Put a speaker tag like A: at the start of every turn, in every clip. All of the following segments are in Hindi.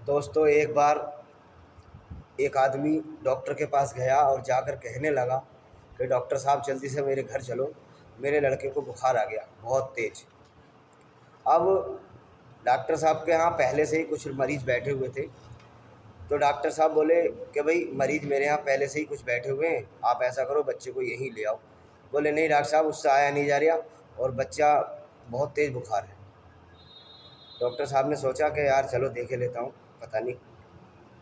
A: दोस्तों, एक बार एक आदमी डॉक्टर के पास गया और जाकर कहने लगा कि डॉक्टर साहब जल्दी से मेरे घर चलो, मेरे लड़के को बुखार आ गया बहुत तेज़। अब डॉक्टर साहब के यहाँ पहले से ही कुछ मरीज़ बैठे हुए थे, तो डॉक्टर साहब बोले कि भाई मरीज़ मेरे यहाँ पहले से ही कुछ बैठे हुए हैं, आप ऐसा करो बच्चे को यहीं ले आओ। बोले नहीं डॉक्टर साहब, उससे आया नहीं जा रहा और बच्चा बहुत तेज़ बुखार है। डॉक्टर साहब ने सोचा कि यार चलो देखे लेता हूँ, पता नहीं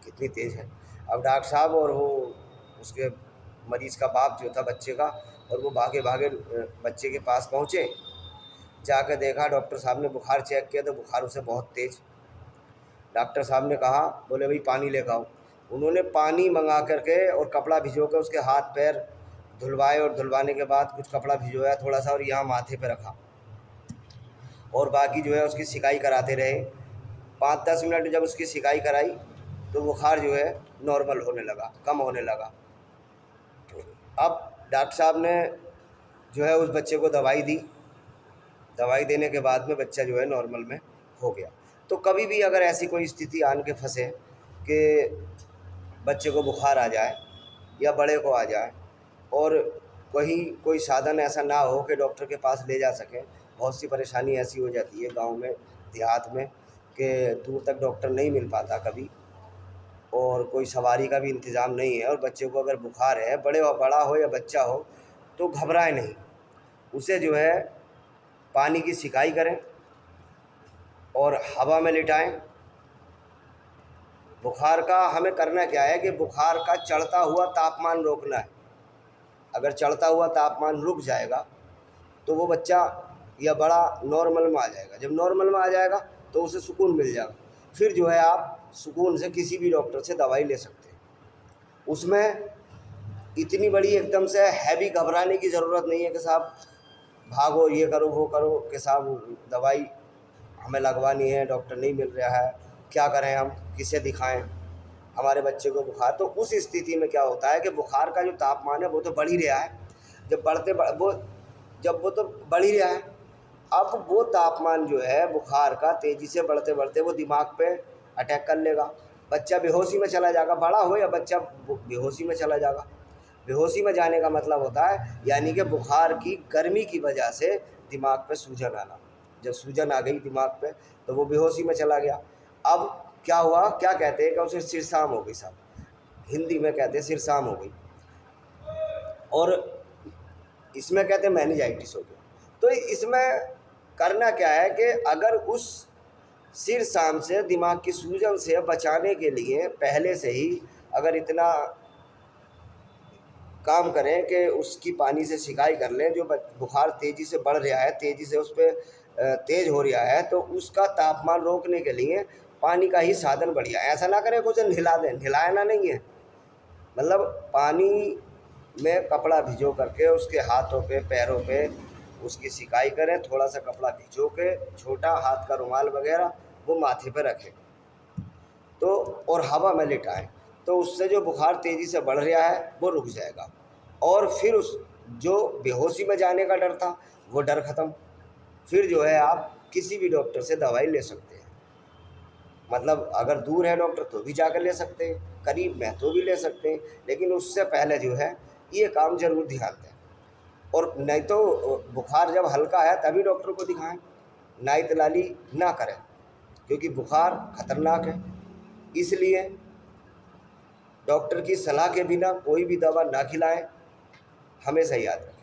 A: कितनी तेज़ है। अब डॉक्टर साहब और वो उसके मरीज़ का बाप जो था बच्चे का, और वो भागे भागे बच्चे के पास पहुँचे। जाकर देखा, डॉक्टर साहब ने बुखार चेक किया तो बुखार उसे बहुत तेज़। डॉक्टर साहब ने कहा, बोले भाई पानी लेकर आओ। उन्होंने पानी मंगा करके और कपड़ा भिजो कर उसके हाथ पैर धुलवाए, और धुलवाने के बाद कुछ कपड़ा भिजोया थोड़ा सा और यहाँ माथे पे रखा, और बाकी जो है उसकी सिकाई कराते रहे। 5-10 मिनट जब उसकी सिकाई कराई तो बुखार जो है नॉर्मल होने लगा, कम होने लगा। अब डॉक्टर साहब ने जो है उस बच्चे को दवाई दी। दवाई देने के बाद में बच्चा जो है नॉर्मल में हो गया। तो कभी भी अगर ऐसी कोई स्थिति आन के फंसे कि बच्चे को बुखार आ जाए या बड़े को आ जाए और कहीं कोई साधन ऐसा ना हो कि डॉक्टर के पास ले जा सकें, बहुत सी परेशानी ऐसी हो जाती है गांव में, देहात में, कि दूर तक डॉक्टर नहीं मिल पाता कभी, और कोई सवारी का भी इंतज़ाम नहीं है, और बच्चे को अगर बुखार है, बड़ा हो या बच्चा हो, तो घबराएं नहीं। उसे जो है पानी की सिकाई करें और हवा में लिटाएं। बुखार का हमें करना क्या है कि बुखार का चढ़ता हुआ तापमान रोकना है। अगर चढ़ता हुआ तापमान रुक जाएगा तो वो बच्चा या बड़ा नॉर्मल में आ जाएगा। जब नॉर्मल में आ जाएगा तो उसे सुकून मिल जाएगा, फिर जो है आप सुकून से किसी भी डॉक्टर से दवाई ले सकते हैं। उसमें इतनी बड़ी एकदम से हैवी घबराने की ज़रूरत नहीं है कि साहब भागो, ये करो वो करो, कि साहब दवाई हमें लगवानी है, डॉक्टर नहीं मिल रहा है, क्या करें, हम किसे दिखाएं, हमारे बच्चे को बुखार। तो उस स्थिति में क्या होता है कि बुखार का जो तापमान है वो तो बढ़ ही रहा है, जब वो तो बढ़ ही रहा है। अब वो तापमान जो है बुखार का तेज़ी से बढ़ते बढ़ते वो दिमाग पे अटैक कर लेगा, बच्चा बेहोशी में चला जाएगा, बड़ा हो या बच्चा बेहोशी में चला जाएगा। बेहोशी में जाने का मतलब होता है यानी कि बुखार की गर्मी की वजह से दिमाग पे सूजन आना। जब सूजन आ गई दिमाग पे तो वो बेहोशी में चला गया। अब क्या हुआ, क्या कहते हैं कि उसे सिरसाम हो गई साहब, हिंदी में कहते हैं सिरसाम हो गई, और इसमें कहते हैं मेनिंजाइटिस हो गया। तो इसमें करना क्या है कि अगर उस सिरसाम से, दिमाग की सूजन से बचाने के लिए पहले से ही अगर इतना काम करें कि उसकी पानी से सिकाई कर लें। जो बुखार तेज़ी से बढ़ रहा है, तेज़ी से उस पर तेज़ हो रहा है, तो उसका तापमान रोकने के लिए पानी का ही साधन बढ़िया है। ऐसा ना करें कुछ नहिला दें, नहिलाना नहीं है, मतलब पानी में कपड़ा भिजो करके उसके हाथों पे पैरों पे उसकी सिकाई करें, थोड़ा सा कपड़ा भिजो के, छोटा हाथ का रुमाल वगैरह वो माथे पे रखें तो, और हवा में लिटाएं, तो उससे जो बुखार तेज़ी से बढ़ रहा है वो रुक जाएगा, और फिर उस जो बेहोशी में जाने का डर था वो डर ख़त्म। फिर जो है आप किसी भी डॉक्टर से दवाई ले सकते हैं। मतलब अगर दूर है डॉक्टर तो भी जाकर ले सकते हैं, करीब में तो भी ले सकते हैं, लेकिन उससे पहले जो है ये काम ज़रूर ध्यान दें। और नहीं तो बुखार जब हल्का है तभी डॉक्टर को दिखाएं, नाइतलाली ना करें, क्योंकि बुखार खतरनाक है। इसलिए डॉक्टर की सलाह के बिना कोई भी दवा ना खिलाएं, हमेशा याद रखें।